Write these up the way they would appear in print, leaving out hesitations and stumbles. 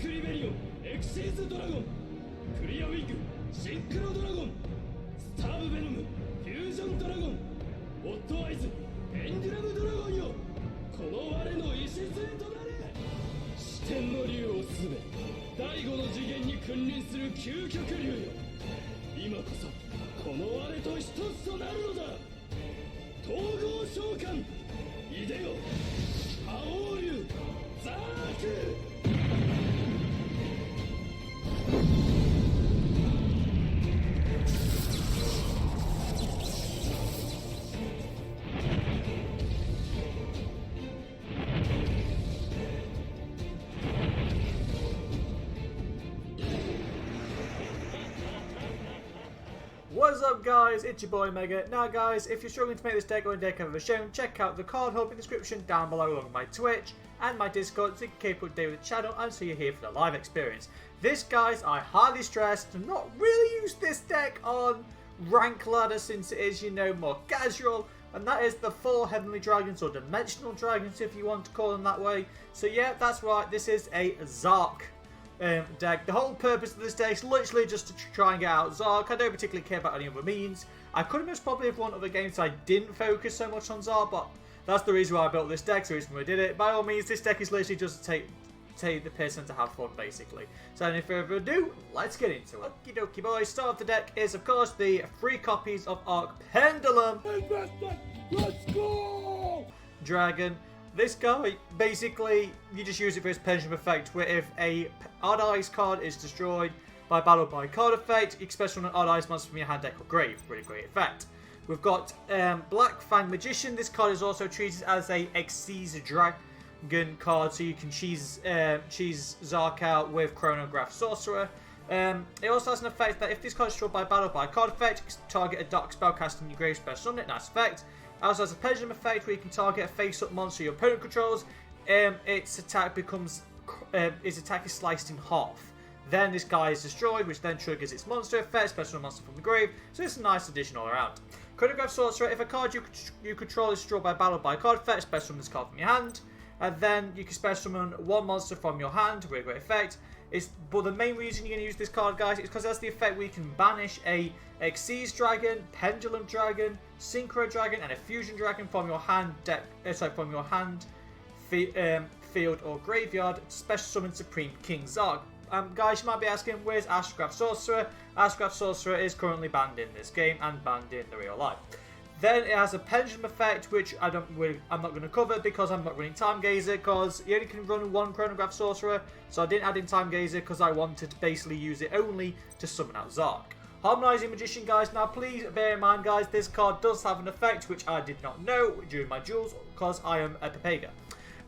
クリベリオンエクシーズドラゴンクリアウィングシンクロドラゴンスターブベノムフュージョンドラゴンオットアイズペンデュラムドラゴンよ、この我の礎となれ。四天の竜をすべ第五の次元に君臨する究極竜よ、今こそこの我と一つとなるのだ。統合召喚いでよ覇王竜ザーク。What's up guys, it's your boy Mega. Now guys, if you're struggling to make this deck or a deck I've ever shown, check out the card hub in the description down below along with my Twitch and my Discord so you can keep up to date with the channel and so you're here for the live experience. This guys, I highly stress to not really use this deck on rank ladder since it is, you know, more casual, and that is the 4 Heavenly Dragons or Dimensional Dragons if you want to call them that way. So yeah, that's right, this is a Zark deck. The whole purpose of this deck is literally just to try and get out Zark. I don't particularly care about any other means. I could have most probably have won other games so I didn't focus so much on Zark, but that's the reason why I built this deck, the reason why I did it. By all means, this deck is literally just to take the piss and to have fun, basically. So any further ado, let's get into it. Okie dokie boys, start of the deck is of course the 3 copies of Arc Pendulum. Let's go! Dragon. This guy, basically, you just use it for his pendulum effect, where if a Odd Eyes card is destroyed by battle by card effect, you can special an Odd Eyes monster from your hand, deck, or grave. Really great effect. We've got Black Fang Magician. This card is also treated as a Xyz Dragon card, so you can cheese Zark out with Chronograph Sorcerer. It also has an effect that if this card is destroyed by battle by card effect, you can target a dark spell cast in your grave, special summon it. Nice effect. It also has a pendulum effect where you can target a face-up monster your opponent controls. Its attack is sliced in half. Then this guy is destroyed, which then triggers its monster effect, special monster from the grave. So it's a nice addition all around. Chronograph Sorcerer, if a card you control is destroyed by battle by card effect, special summon this card from your hand. And then you can special summon 1 monster from your hand, really great effect. But the main reason you're going to use this card, guys, is because that's the effect where you can banish a Xyz Dragon, Pendulum Dragon, Synchro Dragon, and a Fusion Dragon from your hand field or graveyard. Special summon Supreme King Zark. Guys, you might be asking, where's Astrograph Sorcerer? Astrograph Sorcerer is currently banned in this game and banned in the real life. Then it has a pendulum effect, which I'm not going to cover because I'm not running Time Gazer, because you only can run 1 Chronograph Sorcerer, so I didn't add in Time Gazer because I wanted to basically use it only to summon out Zark. Harmonizing Magician, guys. Now please bear in mind, guys, this card does have an effect which I did not know during my duels because I am a Papega.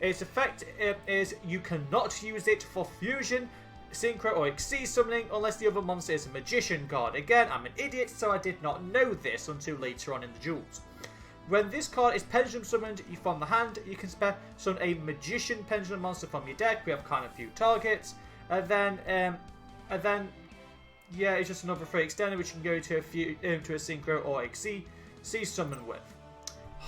Its effect is you cannot use it for Fusion, Synchro or Xyz summoning unless the other monster is a Magician card. Again, I'm an idiot, so I did not know this until later on in the duels. When this card is Pendulum summoned from the hand, you can summon a Magician Pendulum monster from your deck. We have kind of few targets, and then yeah, it's just another 3 extender which you can go to a Synchro or Xyz summon with.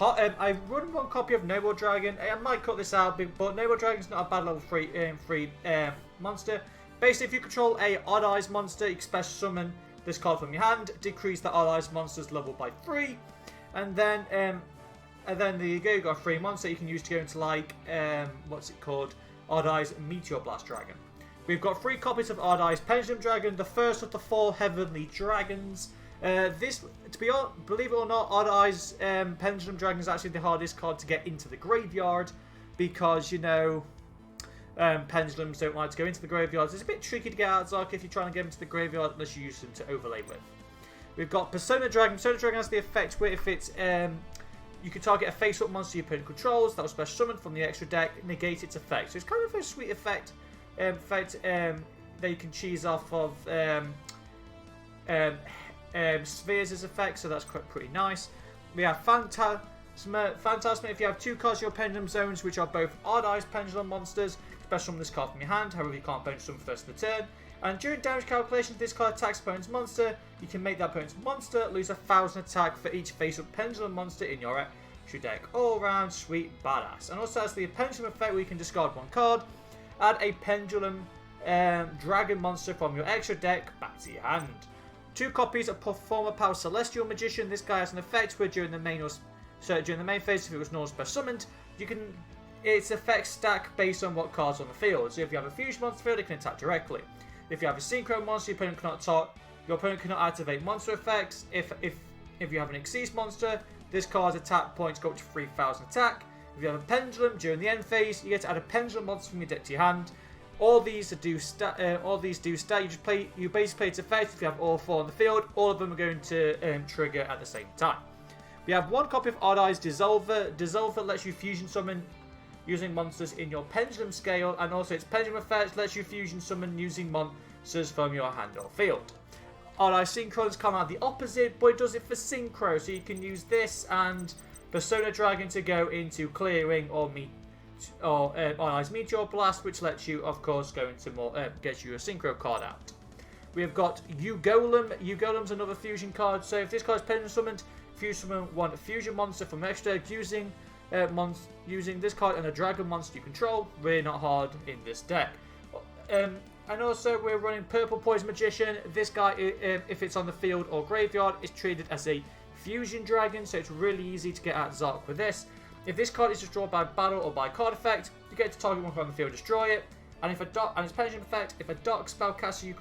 I run 1 copy of Noble Dragon. I might cut this out, but Noble Dragon's not a bad level 3 monster. Basically, if you control a Odd Eyes monster, you can special summon this card from your hand, decrease the Odd Eyes monster's level by 3, and then there you go. You got a free monster you can use to go into like what's it called? Odd Eyes Meteor Blast Dragon. We've got 3 copies of Odd Eyes Pendulum Dragon, the first of the 4 Heavenly Dragons. Believe it or not, Odd Eyes Pendulum Dragon is actually the hardest card to get into the graveyard because, you know, pendulums don't like to go into the graveyards. It's a bit tricky to get out Zark if you're trying to get into the graveyard unless you use them to overlay with. We've got Persona Dragon. Persona Dragon has the effect where if it's you can target a face-up monster your opponent controls that was special summoned from the extra deck, negate its effect. So it's kind of a sweet effect. That you can cheese off of Spheres' effect, so that's quite pretty nice. We have Phantasma. If you have 2 cards in your Pendulum Zones, which are both Odd Eyes Pendulum monsters, special summon this card from your hand. However, you can't bonus summon first of the turn. And during damage calculations, this card attacks opponent's monster. You can make that opponent's monster lose 1,000 attack for each face-up Pendulum monster in your deck. All round sweet badass. And also has the Pendulum effect where you can discard 1 card, add a Pendulum dragon monster from your extra deck back to your hand. 2 copies of Former Power Celestial Magician. This guy has an effect where during the main phase, if it was normal special summoned, its effects stack based on what cards on the field. So if you have a fusion monster field, it can attack directly. If you have a synchro monster, your opponent cannot activate monster effects. If you have an Xyz monster, this card's attack points go up to 3,000 attack. If you have a pendulum during the end phase, you get to add a pendulum monster from your deck to your hand. All these do stat. You basically play its effect. If you have all 4 on the field, all of them are going to trigger at the same time. We have 1 copy of Odd Eyes Dissolver. Dissolver lets you fusion summon using monsters in your pendulum scale, and also its pendulum effect lets you fusion summon using monsters from your hand or field. Odd Eyes Synchros come out the opposite, but it does it for synchro, so you can use this and Persona Dragon to go into clearing or Odd Eyes Meteor Blast, which lets you, of course, go into gets you a synchro card out. We have got Ugolem. Ugolem's another fusion card, so if this card is pendulum summoned, summon 1 fusion monster from extra deck using this card and a dragon monster you control. Really not hard in this deck. And also we're running Purple Poison Magician. This guy, if it's on the field or graveyard, is treated as a fusion dragon, so it's really easy to get out Zark with this. If this card is destroyed by battle or by card effect, you get to target one card on the field, destroy it. And if its pendulum effect, if a dark spellcaster you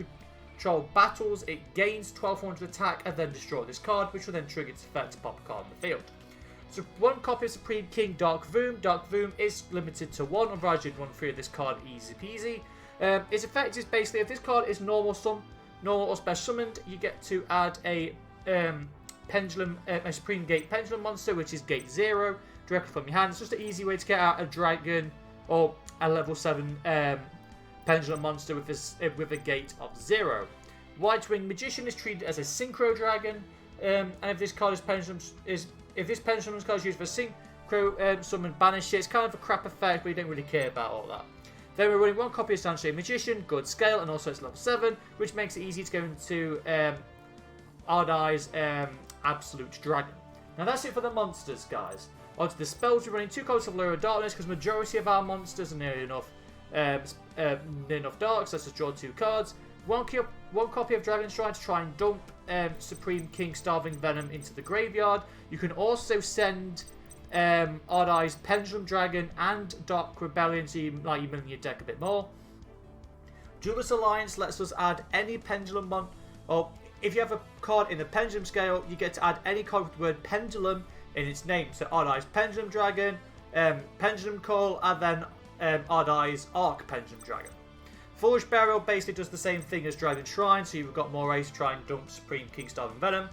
control battles, it gains 1200 attack and then destroy this card, which will then trigger its effect to pop a card on the field. So 1 copy of Supreme King Dark Voom. Dark Voom is limited to 1, otherwise you'd run through this card easy peasy. Its effect is basically if this card is normal or special summoned, you get to add a Supreme Gate Pendulum monster, which is Gate 0, directly from your hand. It's just an easy way to get out a dragon or a level 7 Pendulum monster with a gate of 0. White Wing Magician is treated as a synchro dragon, and if this card is if this pendulum card is used for synchro summon, banish it. It's kind of a crap effect, but you don't really care about all that. Then we're running 1 copy of Sunshade Magician, good scale, and also it's level 7, which makes it easy to go into Odd Eyes Absolute Dragon. Now that's it for the monsters, guys. Onto the spells, we're running 2 copies of Lure of Darkness, because majority of our monsters are near enough dark, so let's just draw 2 cards. 1 copy of Dragon Shrine to try and dump Supreme King Starving Venom into the graveyard. You can also send Odd Eyes Pendulum Dragon and Dark Rebellion, so you like milling your deck a bit more. Duelist Alliance lets us add any Pendulum or if you have a card in the Pendulum scale, you get to add any card with the word Pendulum in its name. So Odd Eyes Pendulum Dragon, Pendulum Call, and then Odd Eyes Arc Pendulum Dragon. Forge Burial basically does the same thing as Dragon Shrine, so you've got more ways to try and dump Supreme King Starving Venom.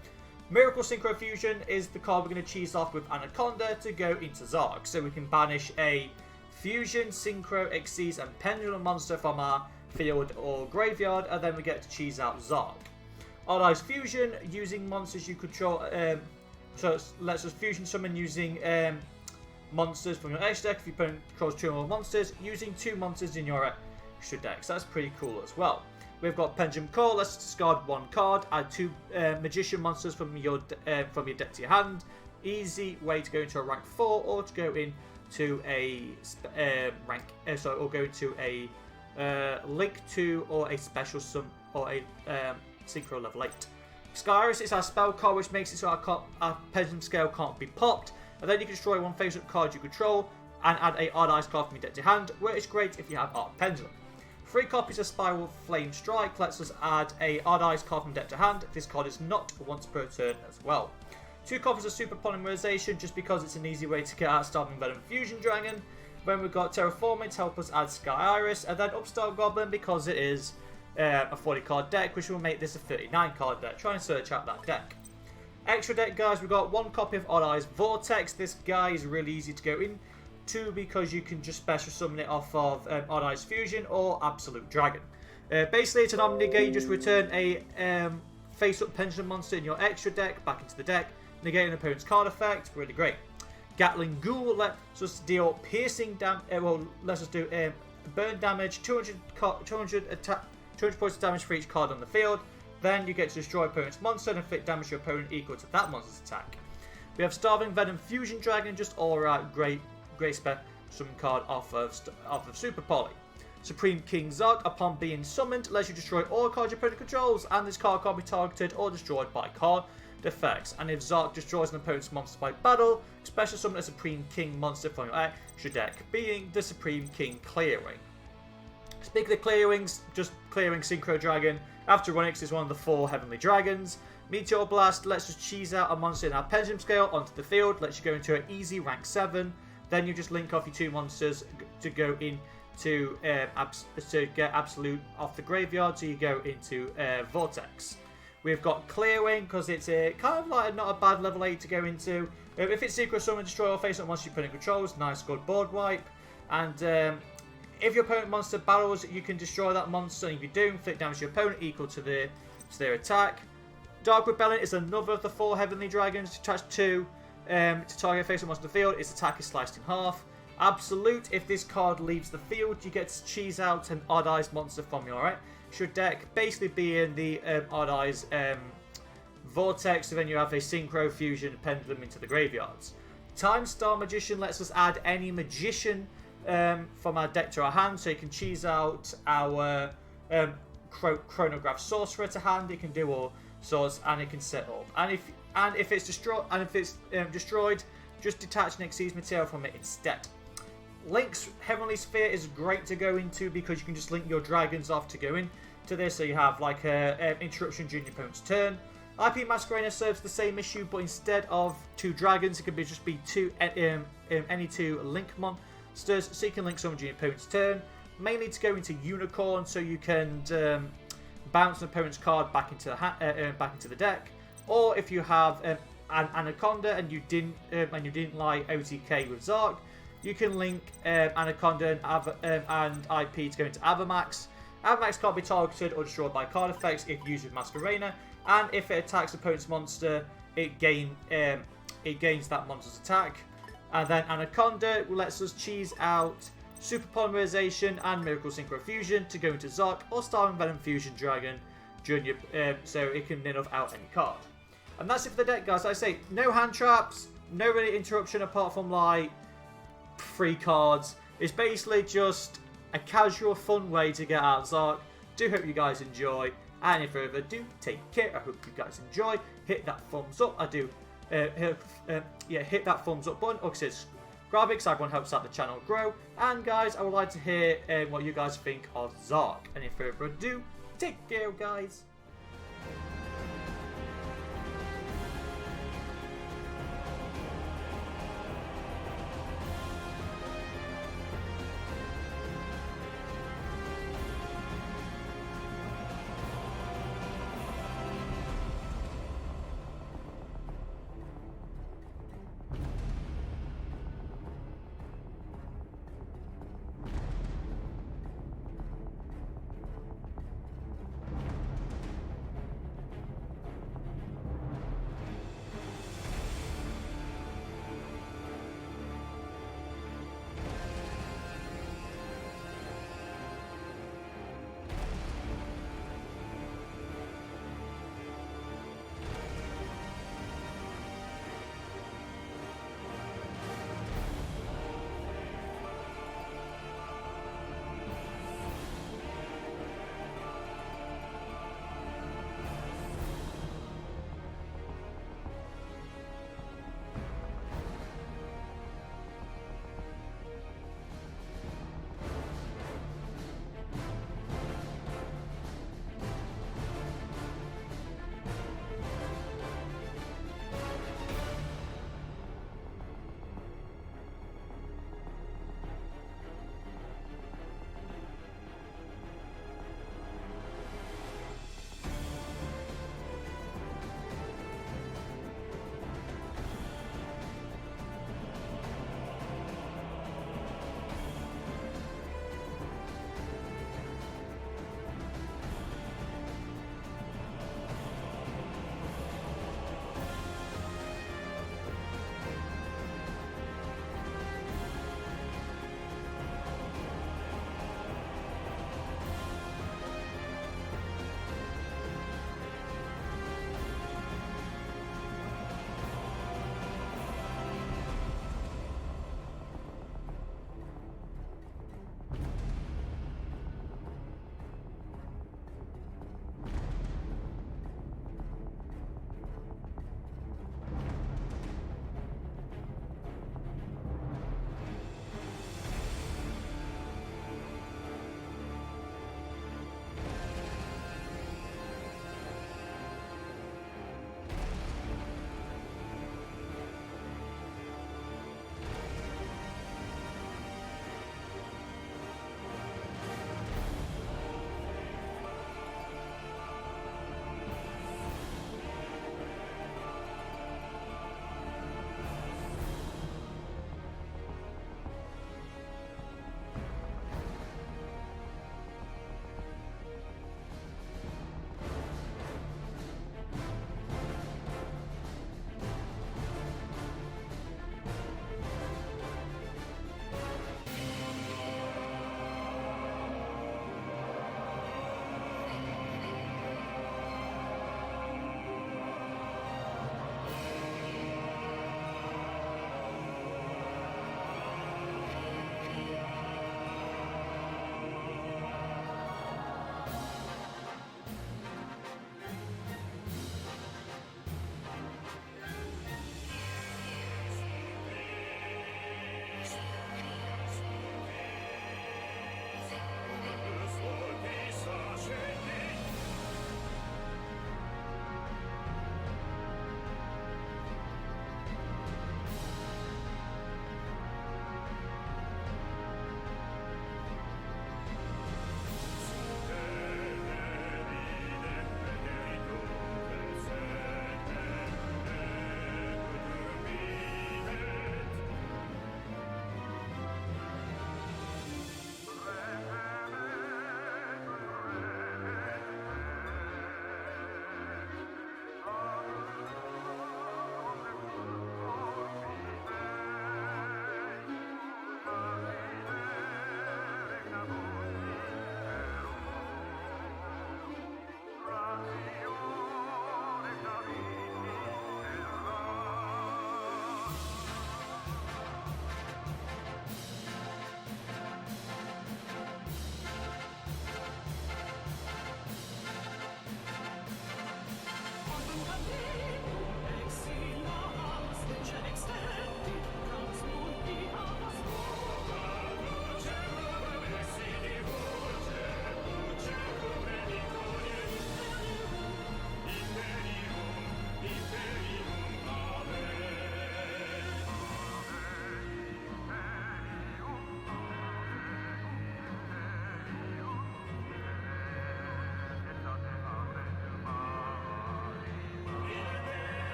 Miracle Synchro Fusion is the card we're going to cheese off with Anaconda to go into Zark, so we can banish a Fusion, Synchro, Xyz, and Pendulum monster from our field or graveyard, and then we get to cheese out Zark. Odd Eyes Fusion, using monsters you control, so it lets us fusion summon using monsters from your extra deck. If your opponent controls 2 or more monsters, using 2 monsters in your extra deck, so that's pretty cool as well. We've got Pendulum Call. Let's discard 1 card, add 2 Magician monsters from your deck to your hand. Easy way to go into a rank 4 or to go into a Link 2 or a special sum or a Synchro level 8. Skyris is our spell card, which makes it so our Pendulum scale can't be popped. And then you can destroy 1 face-up card you control and add a Odd Eyes card from your deck to hand, which is great if you have Arc Pendulum. 3 copies of Spiral Flame Strike lets us add a Odd Eyes card from deck to hand. This card is not once per turn as well. 2 copies of Super Polymerization, just because it's an easy way to get out Starving Venom Fusion Dragon. Then we've got Terraforming to help us add Sky Iris, and then Upstart Goblin because it is a 40 card deck, which will make this a 39 card deck. Try and search out that deck. Extra deck, guys, we've got 1 copy of Odd Eyes Vortex. This guy is really easy to go into because you can just special summon it off of Odd Eyes Fusion or Absolute Dragon. Basically, it's an Omni-Negate. You just return a face-up Pendulum monster in your extra deck back into the deck, negating an opponent's card effect. Really great. Gatling Ghoul lets us deal piercing damage. Lets us do burn damage, 200 points of damage for each card on the field. Then you get to destroy opponent's monster and inflict damage to your opponent equal to that monster's attack. We have Starving Venom Fusion Dragon, just all around great special summon card off of Super Poly. Supreme King Zark, upon being summoned, lets you destroy all cards your opponent controls, and this card can't be targeted or destroyed by card effects. And if Zark destroys an opponent's monster by battle, special summon a Supreme King monster from your deck, being the Supreme King Clearing. Speaking of clearings, just clearing Synchro Dragon. After Runix is one of the 4 Heavenly Dragons. Meteor Blast lets us cheese out a monster in our Pendulum Scale onto the field, lets you go into an easy rank 7. Then you just link off your 2 monsters to go into to get Absolute off the graveyard, so you go into Vortex. We've got Clearing because it's a kind of like not a bad level 8 to go into. If it's Secret Summon, destroy or face up monster your opponent controls, nice good board wipe. And if your opponent monster battles, you can destroy that monster, and if you do, inflict damage to your opponent equal to their attack. Dark Rebellion is another of the 4 Heavenly Dragons attached to target face up monster on the field. Its attack is sliced in half. Absolute, if this card leaves the field, you get to cheese out an Odd Eyes monster from your deck, basically being the Odd Eyes Vortex, so then you have a Synchro Fusion Pendulum into the graveyards. Time Star Magician lets us add any Magician from our deck to our hand, so you can cheese out our Chronograph Sorcerer to hand. It can do all sorts, and it can set up. And if it's destroyed, just detach and exceed material from it instead. Link's Heavenly Sphere is great to go into because you can just link your dragons off to go into this, so you have like a interruption during your opponent's turn. IP Masquerader serves the same issue, but instead of 2 dragons, it could just be any 2 link monsters, so you can link someone during your opponent's turn. Mainly to go into Unicorn, so you can bounce an opponent's card back into the deck. Or if you have an Anaconda and you didn't like OTK with Zark, you can link Anaconda and IP to go into Avamax. Avamax can't be targeted or destroyed by card effects if used with Masquerader, and if it attacks opponent's monster, it gains that monster's attack. And then Anaconda lets us cheese out Super Polymerization and Miracle Synchro Fusion to go into Zark or Starving Venom Fusion Dragon, so it can nil out any card. And that's it for the deck, guys. Like I say, no hand traps, no really interruption apart from like free cards. It's basically just a casual, fun way to get out Zark. Do hope you guys enjoy. And if further ado, take care. I hope you guys enjoy. Hit that thumbs up. Hit that thumbs up button. Or subscribe because everyone helps out the channel grow. And guys, I would like to hear what you guys think of Zark. And if further ado, take care, guys.